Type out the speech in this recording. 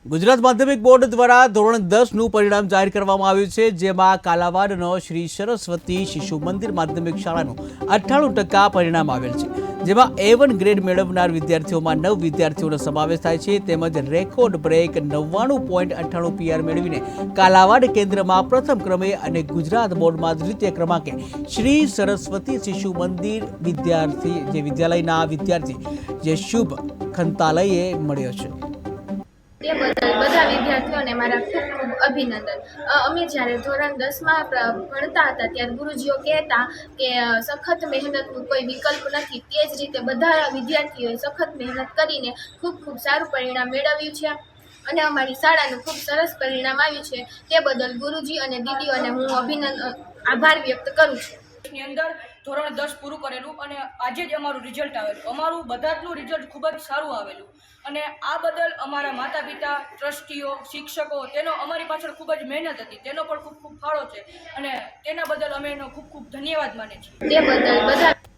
ગુજરાત માધ્યમિક બોર્ડ દ્વારા ધોરણ 10નું પરિણામ જાહેર કરવામાં આવ્યું છે, જેમાં કાલાવાડનો શ્રી સરસ્વતી શિશુ મંદિર માધ્યમિક શાળાનું 98% પરિણામ આવેલ છે, જેમાં A1 ગ્રેડ મેળવનાર વિદ્યાર્થીઓમાં 9 વિદ્યાર્થીઓનો સમાવેશ થાય છે, તેમજ રેકોર્ડ બ્રેક 99.98 PR મેળવીને કાલાવાડ કેન્દ્રમાં પ્રથમ ક્રમે અને ગુજરાત બોર્ડમાં દ્વિતીય ક્રમાંકે શ્રી સરસ્વતી શિશુ મંદિર વિદ્યાલયના વિદ્યાર્થી જે શુભ ખંતાલયે મળ્યો છે। તે બદલ બધા વિદ્યાર્થીઓને મારા ખૂબ ખૂબ અભિનંદન। અમે જ્યારે ધોરણ 10માં ભણતા હતા ત્યારે ગુરુજીઓ કહેતા કે સખત મહેનતનું કોઈ વિકલ્પ નથી। તે જ રીતે બધા વિદ્યાર્થીઓએ સખત મહેનત કરીને ખૂબ ખૂબ સારું પરિણામ મેળવ્યું છે અને અમારી શાળાનું ખૂબ સરસ પરિણામ આવ્યું છે। તે બદલ ગુરુજી અને દીદીઓને હું આભાર વ્યક્ત કરું છું। ની અંદર ધોરણ 10 પૂરું કરેલું અને આજે જ અમારું રિઝલ્ટ આવેલું। અમારું બધાનું રિઝલ્ટ ખૂબ જ સારું આવેલું અને આ બદલ અમારા માતા પિતા, ટ્રસ્ટીઓ, શિક્ષકો તેનો અમારી પાછળ ખૂબ જ મહેનત હતી, તેનો પણ ખૂબ ખૂબ ફાળો છે અને તેના બદલ અમે એનો ખૂબ ખૂબ ધન્યવાદ માનીએ છીએ। તે બદલ બધા